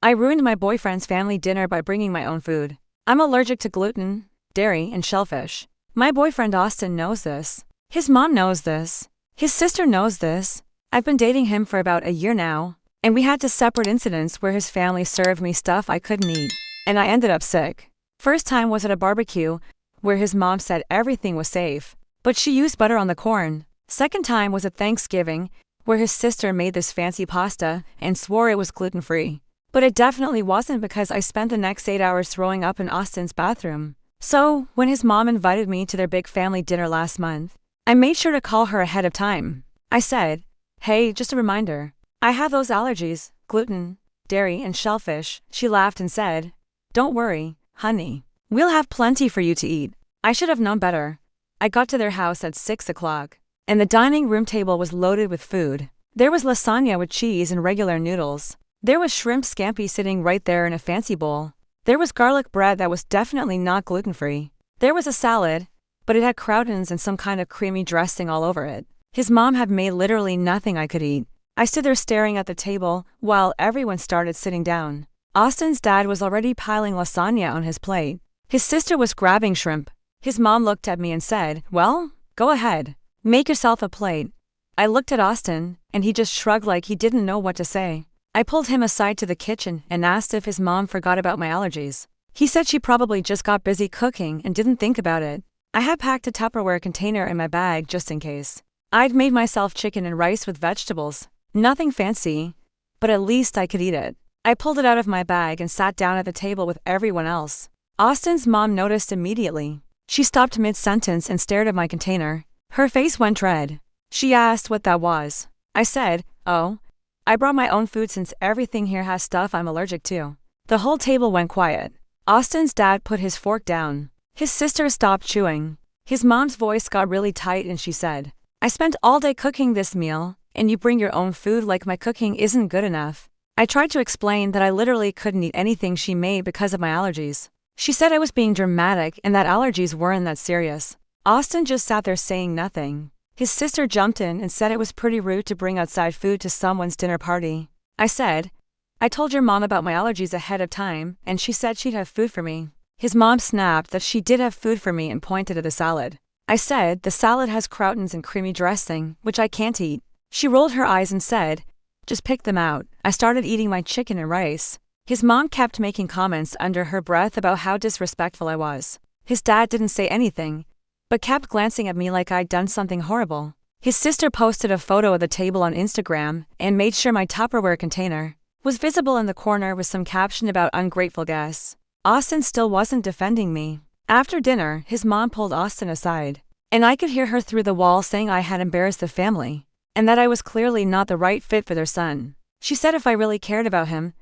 I ruined my boyfriend's family dinner by bringing my own food. I'm allergic to gluten, dairy, and shellfish. My boyfriend Austin knows this. His mom knows this. His sister knows this. I've been dating him for about a year now, and we had two separate incidents where his family served me stuff I couldn't eat, and I ended up sick. First time was at a barbecue, where his mom said everything was safe, but she used butter on the corn. Second time was at Thanksgiving, where his sister made this fancy pasta and swore it was gluten-free. But it definitely wasn't because I spent the next 8 hours throwing up in Austin's bathroom. So, when his mom invited me to their big family dinner last month, I made sure to call her ahead of time. I said, "Hey, just a reminder, I have those allergies, gluten, dairy, and shellfish." She laughed and said, "Don't worry, honey. We'll have plenty for you to eat." I should have known better. I got to their house at 6 o'clock, and the dining room table was loaded with food. There was lasagna with cheese and regular noodles. There was shrimp scampi sitting right there in a fancy bowl. There was garlic bread that was definitely not gluten-free. There was a salad, but it had croutons and some kind of creamy dressing all over it. His mom had made literally nothing I could eat. I stood there staring at the table while everyone started sitting down. Austin's dad was already piling lasagna on his plate. His sister was grabbing shrimp. His mom looked at me and said, "Well, go ahead. Make yourself a plate." I looked at Austin, and he just shrugged like he didn't know what to say. I pulled him aside to the kitchen and asked if his mom forgot about my allergies. He said she probably just got busy cooking and didn't think about it. I had packed a Tupperware container in my bag just in case. I'd made myself chicken and rice with vegetables. Nothing fancy, but at least I could eat it. I pulled it out of my bag and sat down at the table with everyone else. Austin's mom noticed immediately. She stopped mid-sentence and stared at my container. Her face went red. She asked what that was. I said, "Oh, I brought my own food since everything here has stuff I'm allergic to." The whole table went quiet. Austin's dad put his fork down. His sister stopped chewing. His mom's voice got really tight and she said, "I spent all day cooking this meal, and you bring your own food like my cooking isn't good enough." I tried to explain that I literally couldn't eat anything she made because of my allergies. She said I was being dramatic and that allergies weren't that serious. Austin just sat there saying nothing. His sister jumped in and said it was pretty rude to bring outside food to someone's dinner party. I said, "I told your mom about my allergies ahead of time, and she said she'd have food for me." His mom snapped that she did have food for me and pointed to the salad. I said, "The salad has croutons and creamy dressing, which I can't eat." She rolled her eyes and said, "Just pick them out." I started eating my chicken and rice. His mom kept making comments under her breath about how disrespectful I was. His dad didn't say anything, but kept glancing at me like I'd done something horrible. His sister posted a photo of the table on Instagram and made sure my Tupperware container was visible in the corner with some caption about ungrateful guests. Austin still wasn't defending me. After dinner, his mom pulled Austin aside, and I could hear her through the wall saying I had embarrassed the family, and that I was clearly not the right fit for their son. She said if I really cared about him,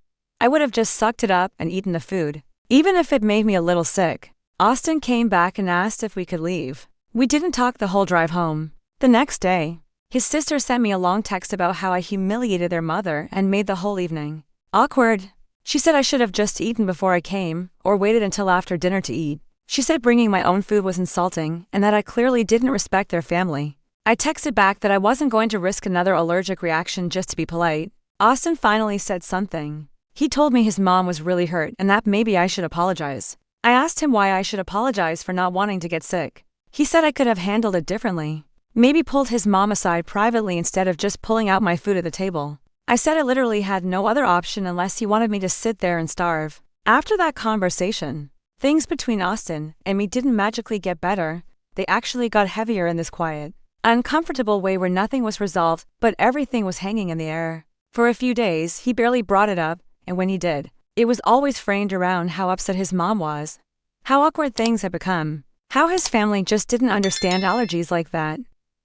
I would have just sucked it up and eaten the food, even if it made me a little sick. Austin came back and asked if we could leave. We didn't talk the whole drive home. The next day, his sister sent me a long text about how I humiliated their mother and made the whole evening awkward. She said I should have just eaten before I came, or waited until after dinner to eat. She said bringing my own food was insulting and that I clearly didn't respect their family. I texted back that I wasn't going to risk another allergic reaction just to be polite. Austin finally said something. He told me his mom was really hurt and that maybe I should apologize. I asked him why I should apologize for not wanting to get sick. He said I could have handled it differently. Maybe pulled his mom aside privately instead of just pulling out my food at the table. I said I literally had no other option unless he wanted me to sit there and starve. After that conversation, things between Austin and me didn't magically get better. They actually got heavier in this quiet, uncomfortable way where nothing was resolved, but everything was hanging in the air. For a few days, he barely brought it up, and when he did, it was always framed around how upset his mom was, how awkward things had become, how his family just didn't understand allergies like that.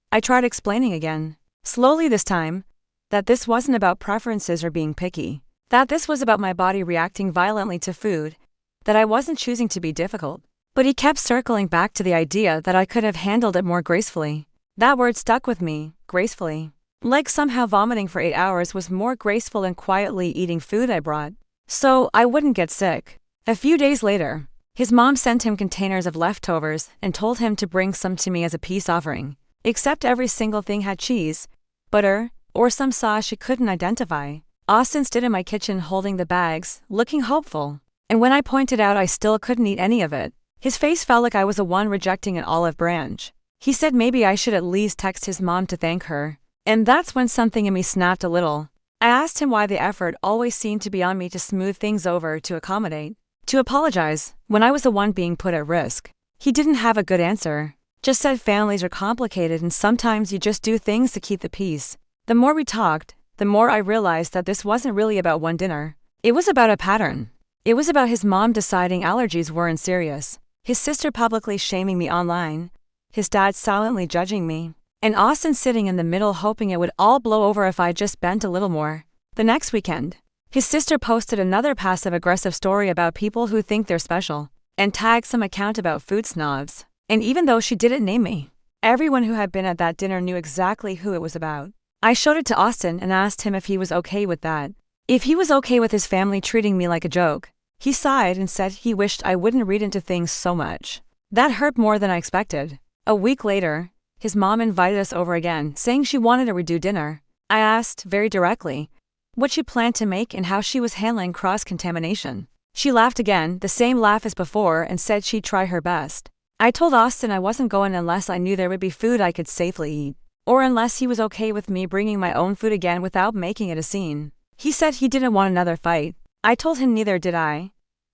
I tried explaining again, slowly this time, that this wasn't about preferences or being picky, that this was about my body reacting violently to food, that I wasn't choosing to be difficult. But he kept circling back to the idea that I could have handled it more gracefully. That word stuck with me, gracefully. Like somehow vomiting for 8 hours was more graceful than quietly eating food I brought, so I wouldn't get sick. A few days later, his mom sent him containers of leftovers and told him to bring some to me as a peace offering. Except every single thing had cheese, butter, or some sauce she couldn't identify. Austin stood in my kitchen holding the bags, looking hopeful. And when I pointed out I still couldn't eat any of it, his face felt like I was the one rejecting an olive branch. He said maybe I should at least text his mom to thank her. And that's when something in me snapped a little. I asked him why the effort always seemed to be on me to smooth things over, to accommodate, to apologize, when I was the one being put at risk. He didn't have a good answer. Just said families are complicated and sometimes you just do things to keep the peace. The more we talked, the more I realized that this wasn't really about one dinner. It was about a pattern. It was about his mom deciding allergies weren't serious, his sister publicly shaming me online, his dad silently judging me, and Austin sitting in the middle hoping it would all blow over if I just bent a little more. The next weekend, his sister posted another passive-aggressive story about people who think they're special, and tagged some account about food snobs. And even though she didn't name me, everyone who had been at that dinner knew exactly who it was about. I showed it to Austin and asked him if he was okay with that. If he was okay with his family treating me like a joke. He sighed and said he wished I wouldn't read into things so much. That hurt more than I expected. A week later, his mom invited us over again, saying she wanted to redo dinner. I asked, very directly, what she planned to make and how she was handling cross-contamination. She laughed again, the same laugh as before, and said she'd try her best. I told Austin I wasn't going unless I knew there would be food I could safely eat, or unless he was okay with me bringing my own food again without making it a scene. He said he didn't want another fight. I told him neither did I.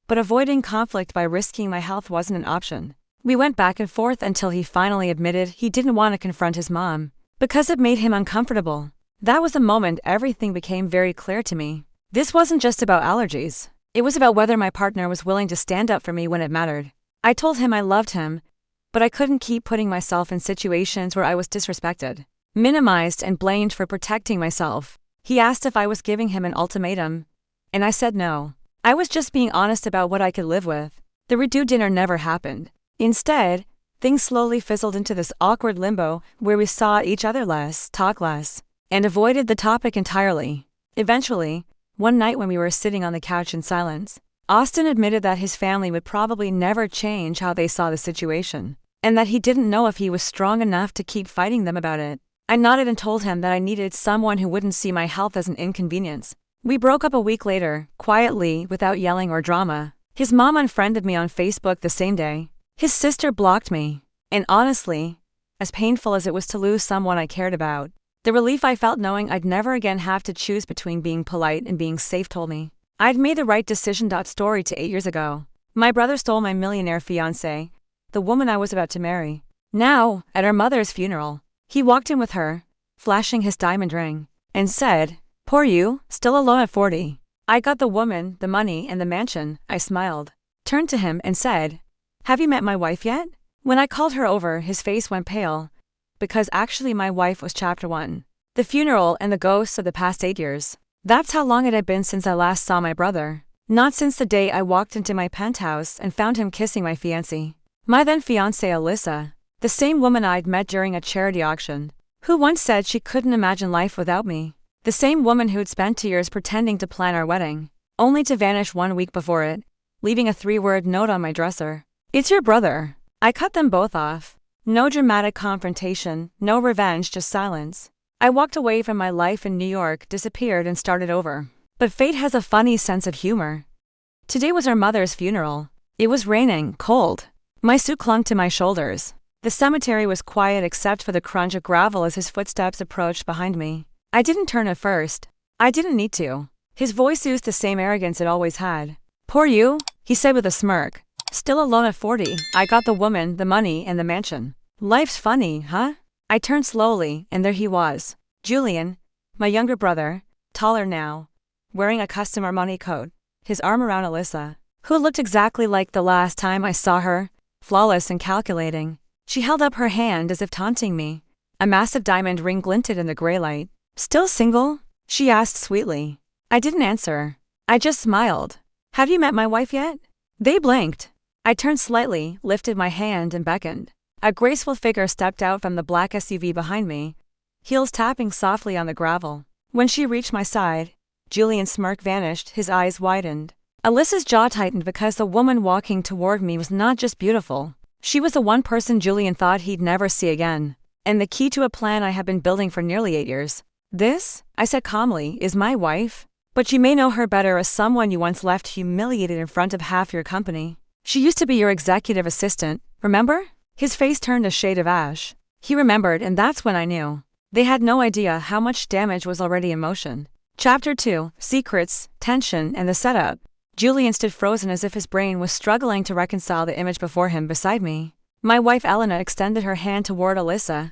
But avoiding conflict by risking my health wasn't an option. We went back and forth until he finally admitted he didn't want to confront his mom, because it made him uncomfortable. That was the moment everything became very clear to me. This wasn't just about allergies. It was about whether my partner was willing to stand up for me when it mattered. I told him I loved him, but I couldn't keep putting myself in situations where I was disrespected, minimized, and blamed for protecting myself. He asked if I was giving him an ultimatum, and I said no. I was just being honest about what I could live with. The redo dinner never happened. Instead, things slowly fizzled into this awkward limbo where we saw each other less, talked less, and avoided the topic entirely. Eventually, one night when we were sitting on the couch in silence, Austin admitted that his family would probably never change how they saw the situation, and that he didn't know if he was strong enough to keep fighting them about it. I nodded and told him that I needed someone who wouldn't see my health as an inconvenience. We broke up a week later, quietly, without yelling or drama. His mom unfriended me on Facebook the same day. His sister blocked me. And honestly, as painful as it was to lose someone I cared about, the relief I felt knowing I'd never again have to choose between being polite and being safe told me I'd made the right decision. Story to 8 years ago. My brother stole my millionaire fiancée, the woman I was about to marry. Now, at her mother's funeral, he walked in with her, flashing his diamond ring, and said, "Poor you, still alone at 40. I got the woman, the money, and the mansion." I smiled, turned to him and said, "Have you met my wife yet?" When I called her over, his face went pale, because actually my wife was chapter 1. The funeral and the ghosts of the past 8 years. That's how long it had been since I last saw my brother. Not since the day I walked into my penthouse and found him kissing my fiancée. My then fiancée Alyssa, the same woman I'd met during a charity auction, who once said she couldn't imagine life without me. The same woman who'd spent 2 years pretending to plan our wedding, only to vanish 1 week before it, leaving a 3-word note on my dresser. "It's your brother." I cut them both off. No dramatic confrontation, no revenge, just silence. I walked away from my life in New York, disappeared, and started over. But fate has a funny sense of humor. Today was our mother's funeral. It was raining, cold. My suit clung to my shoulders. The cemetery was quiet except for the crunch of gravel as his footsteps approached behind me. I didn't turn at first. I didn't need to. His voice used the same arrogance it always had. "Poor you," he said with a smirk. "Still alone at 40. I got the woman, the money, and the mansion. Life's funny, huh?" I turned slowly, and there he was. Julian, my younger brother, taller now, wearing a custom Armani coat, his arm around Alyssa, who looked exactly like the last time I saw her, flawless and calculating. She held up her hand as if taunting me. A massive diamond ring glinted in the gray light. "Still single?" she asked sweetly. I didn't answer. I just smiled. "Have you met my wife yet?" They blinked. I turned slightly, lifted my hand, and beckoned. A graceful figure stepped out from the black SUV behind me, heels tapping softly on the gravel. When she reached my side, Julian's smirk vanished, his eyes widened. Alyssa's jaw tightened because the woman walking toward me was not just beautiful. She was the one person Julian thought he'd never see again, and the key to a plan I had been building for nearly 8 years. "This," I said calmly, "is my wife." But you may know her better as someone you once left humiliated in front of half your company. She used to be your executive assistant, remember? His face turned a shade of ash. He remembered, and that's when I knew. They had no idea how much damage was already in motion. Chapter 2, Secrets, Tension, and the Setup. Julian stood frozen as if his brain was struggling to reconcile the image before him beside me. My wife Elena extended her hand toward Alyssa,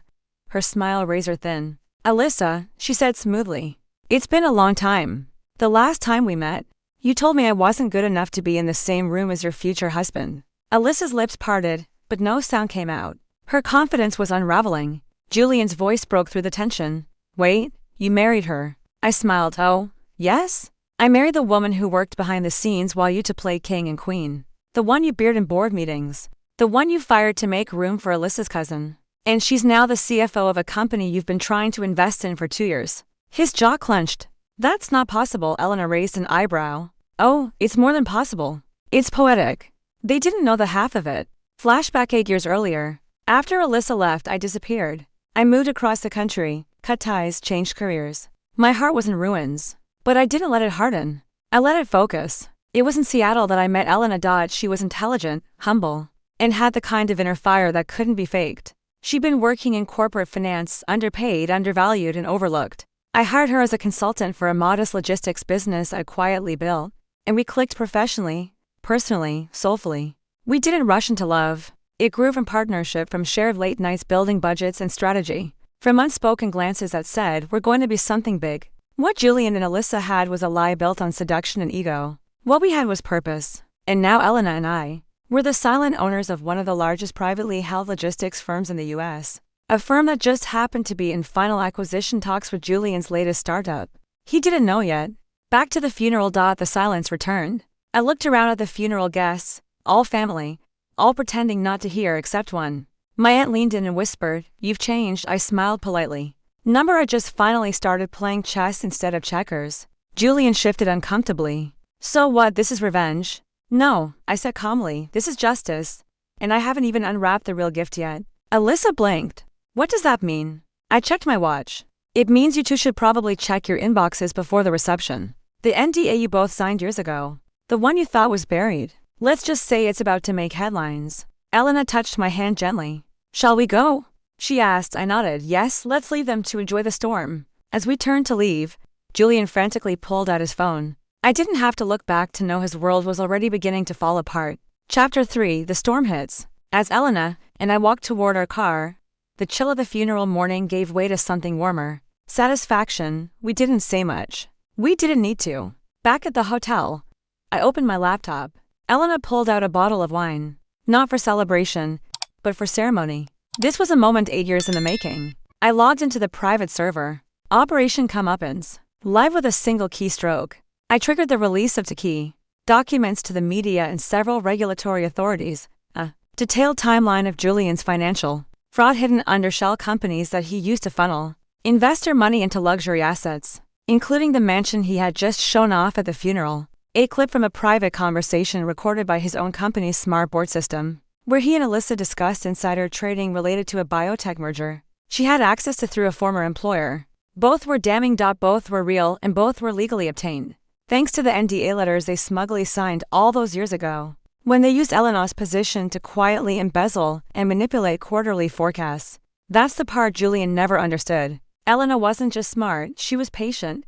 her smile razor thin. "Alyssa," she said smoothly. "It's been a long time. The last time we met, you told me I wasn't good enough to be in the same room as your future husband." Alyssa's lips parted, but no sound came out. Her confidence was unraveling. Julian's voice broke through the tension. "Wait, you married her." I smiled. "Oh, yes? I married the woman who worked behind the scenes while you two played king and queen. The one you beard in board meetings. The one you fired to make room for Alyssa's cousin. And she's now the CFO of a company you've been trying to invest in for 2 years." His jaw clenched. "That's not possible." Elena raised an eyebrow. "Oh, it's more than possible. It's poetic." They didn't know the half of it. Flashback 8 years earlier. After Alyssa left, I disappeared. I moved across the country, cut ties, changed careers. My heart was in ruins. But I didn't let it harden. I let it focus. It was in Seattle that I met Elena. She was intelligent, humble, and had the kind of inner fire that couldn't be faked. She'd been working in corporate finance, underpaid, undervalued, and overlooked. I hired her as a consultant for a modest logistics business I quietly built, and we clicked professionally, personally, soulfully. We didn't rush into love. It grew from partnership, from shared late nights building budgets and strategy, from unspoken glances that said, "We're going to be something big." What Julian and Alyssa had was a lie built on seduction and ego. What we had was purpose. And now Elena and I were the silent owners of one of the largest privately held logistics firms in the US. A firm that just happened to be in final acquisition talks with Julian's latest startup. He didn't know yet. Back to the funeral. The silence returned. I looked around at the funeral guests, all family, all pretending not to hear except one. My aunt leaned in and whispered, "You've changed." I smiled politely. Number I just finally started playing chess instead of checkers. Julian shifted uncomfortably. "So what, this is revenge?" "No," I said calmly, "this is justice. And I haven't even unwrapped the real gift yet." Alyssa blinked. "What does that mean?" I checked my watch. "It means you two should probably check your inboxes before the reception. The NDA you both signed years ago. The one you thought was buried. Let's just say it's about to make headlines." Elena touched my hand gently. "Shall we go?" she asked. I nodded. "Yes, let's leave them to enjoy the storm." As we turned to leave, Julian frantically pulled out his phone. I didn't have to look back to know his world was already beginning to fall apart. Chapter 3, The Storm Hits. As Elena and I walked toward our car, the chill of the funeral morning gave way to something warmer. Satisfaction. We didn't say much. We didn't need to. Back at the hotel, I opened my laptop. Elena pulled out a bottle of wine. Not for celebration, but for ceremony. This was a moment 8 years in the making. I logged into the private server. Operation Comeuppance. Live with a single keystroke. I triggered the release of key documents to the media and several regulatory authorities. A detailed timeline of Julian's financial fraud hidden under shell companies that he used to funnel investor money into luxury assets, including the mansion he had just shown off at the funeral. A clip from a private conversation recorded by his own company's smart board system, where he and Alyssa discussed insider trading related to a biotech merger she had access to through a former employer. Both were damning. Both were real, and both were legally obtained, thanks to the NDA letters they smugly signed all those years ago, when they used Elena's position to quietly embezzle and manipulate quarterly forecasts. That's the part Julian never understood. Elena wasn't just smart, she was patient,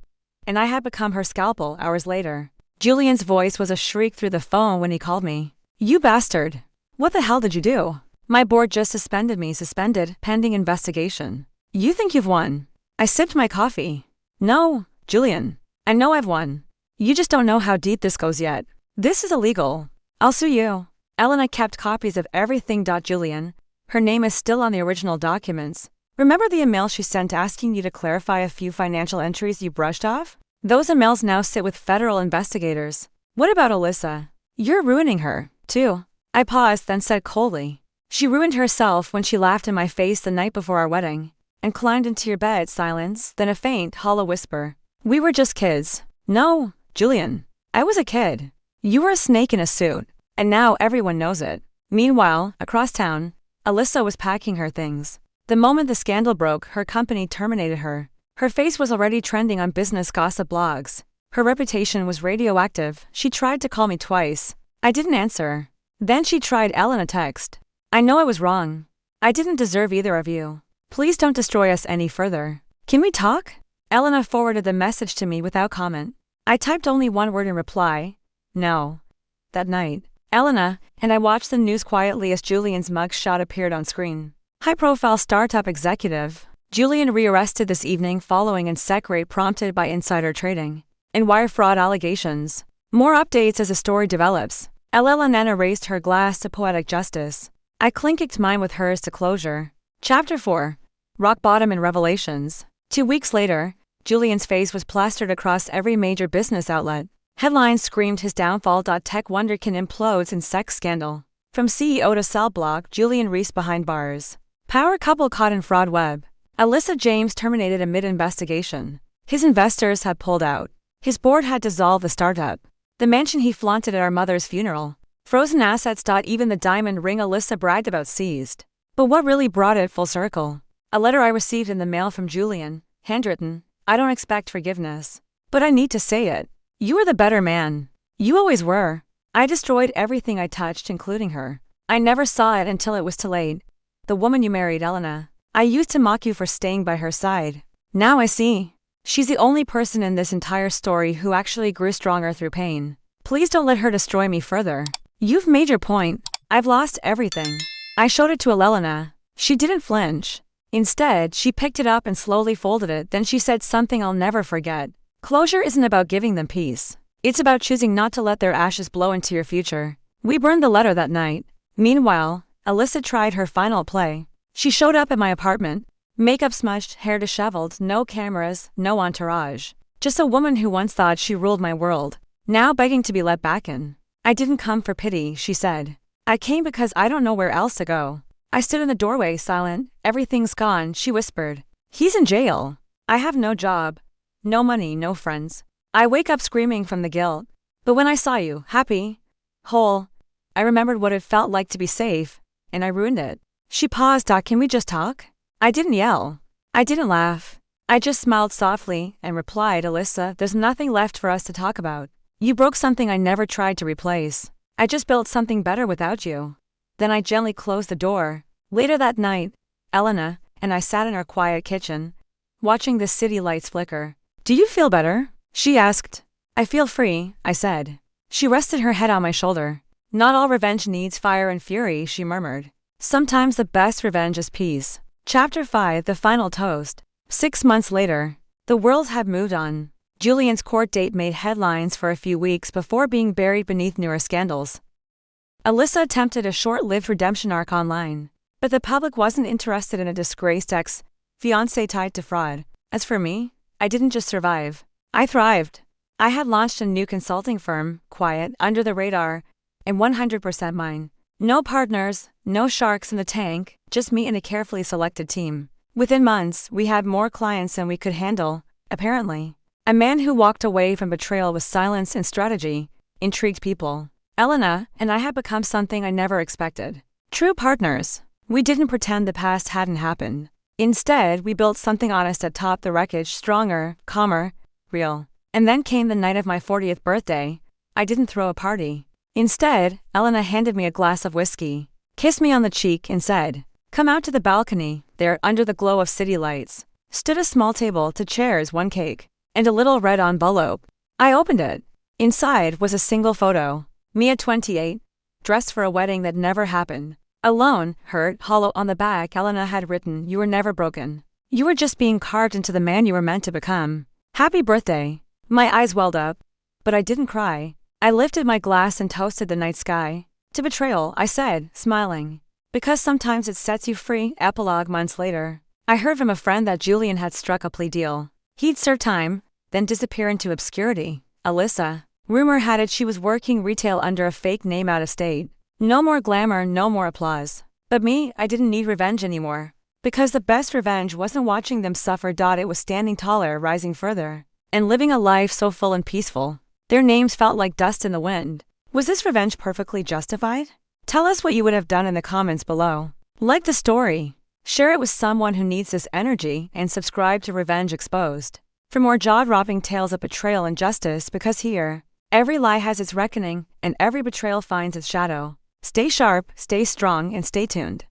and I had become her scalpel hours later. Julian's voice was a shriek through the phone when he called me. "You bastard. What the hell did you do?" "My board just suspended me. Suspended, pending investigation." "You think you've won?" I sipped my coffee. "No, Julian. I know I've won. You just don't know how deep this goes yet. This is illegal. I'll sue you." Elena kept copies of everything. Julian, her name is still on the original documents. Remember the email she sent asking you to clarify a few financial entries you brushed off? Those emails now sit with federal investigators. What about Alyssa? You're ruining her, too. I paused, then said coldly. She ruined herself when she laughed in my face the night before our wedding and climbed into your bed. Silence, then a faint, hollow whisper. "We were just kids." "No, Julian. I was a kid. You were a snake in a suit, and now everyone knows it." Meanwhile, across town, Alyssa was packing her things. The moment the scandal broke, her company terminated her. Her face was already trending on business gossip blogs. Her reputation was radioactive. She tried to call me twice. I didn't answer. Then she tried Elena text. I know I was wrong. I didn't deserve either of you. Please don't destroy us any further. Can we talk? Elena forwarded the message to me without comment. I typed only one word in reply. No. That night, Elena and I watched the news quietly as Julian's mugshot appeared on screen. High-profile startup executive. Julian rearrested this evening following an SEC raid prompted by insider trading and wire fraud allegations. More updates as the story develops. Elena raised her glass to poetic justice. I clinked mine with hers to closure. Chapter 4. Rock Bottom and Revelations. 2 weeks later, Julian's face was plastered across every major business outlet. Headlines screamed his downfall. Tech wonderkin implodes in sex scandal. From CEO to cell block, Julian Reese behind bars. Power couple caught in fraud web. Alyssa James terminated amid investigation. His investors had pulled out. His board had dissolved the startup. The mansion he flaunted at our mother's funeral. Frozen assets. Even the diamond ring Alyssa bragged about seized. But what really brought it full circle? A letter I received in the mail from Julian, handwritten. I don't expect forgiveness. But I need to say it. You are the better man. You always were. I destroyed everything I touched, including her. I never saw it until it was too late. The woman you married, Elena. I used to mock you for staying by her side. Now I see. She's the only person in this entire story who actually grew stronger through pain. Please don't let her destroy me further. You've made your point. I've lost everything. I showed it to Elena. She didn't flinch. Instead, she picked it up and slowly folded it. Then she said something I'll never forget. Closure isn't about giving them peace. It's about choosing not to let their ashes blow into your future. We burned the letter that night. Meanwhile, Alyssa tried her final play. She showed up at my apartment. Makeup smudged, hair disheveled, no cameras, no entourage. Just a woman who once thought she ruled my world, now begging to be let back in. I didn't come for pity, she said. I came because I don't know where else to go. I stood in the doorway, silent. Everything's gone, she whispered. He's in jail. I have no job. No money, no friends. I wake up screaming from the guilt. But when I saw you, happy, whole, I remembered what it felt like to be safe, and I ruined it. She paused. Can we just talk? I didn't yell. I didn't laugh. I just smiled softly and replied, Alyssa, there's nothing left for us to talk about. You broke something I never tried to replace. I just built something better without you. Then I gently closed the door. Later that night, Elena and I sat in our quiet kitchen, watching the city lights flicker. Do you feel better? She asked. I feel free, I said. She rested her head on my shoulder. Not all revenge needs fire and fury, she murmured. Sometimes the best revenge is peace. Chapter 5. The Final Toast. 6 months later, the world had moved on. Julian's court date made headlines for a few weeks before being buried beneath newer scandals. Alyssa attempted a short-lived redemption arc online, but the public wasn't interested in a disgraced ex-fiancé tied to fraud. As for me, I didn't just survive. I thrived. I had launched a new consulting firm, quiet, under the radar, and 100% mine. No partners, no sharks in the tank, just me and a carefully selected team. Within months, we had more clients than we could handle, apparently. A man who walked away from betrayal with silence and strategy intrigued people. Elena and I had become something I never expected. True partners. We didn't pretend the past hadn't happened. Instead, we built something honest atop the wreckage, stronger, calmer, real. And then came the night of my 40th birthday. I didn't throw a party. Instead, Elena handed me a glass of whiskey, kissed me on the cheek, and said, "Come out to the balcony." There, under the glow of city lights, stood a small table, 2 chairs, 1 cake, and a little red envelope. I opened it. Inside was a single photo. Me at 28, dressed for a wedding that never happened. Alone, hurt, hollow on the back, Elena had written, "You were never broken. You were just being carved into the man you were meant to become. Happy birthday." My eyes welled up, but I didn't cry. I lifted my glass and toasted the night sky. To betrayal, I said, smiling. Because sometimes it sets you free. Epilogue. Months later, I heard from a friend that Julian had struck a plea deal. He'd serve time, then disappear into obscurity. Alyssa. Rumor had it she was working retail under a fake name out of state. No more glamour, no more applause. But me, I didn't need revenge anymore. Because the best revenge wasn't watching them suffer. It was standing taller, rising further, and living a life so full and peaceful. Their names felt like dust in the wind. Was this revenge perfectly justified? Tell us what you would have done in the comments below. Like the story, share it with someone who needs this energy, and subscribe to Revenge Exposed. for more jaw-dropping tales of betrayal and justice, because here, every lie has its reckoning, and every betrayal finds its shadow. Stay sharp, stay strong, and stay tuned.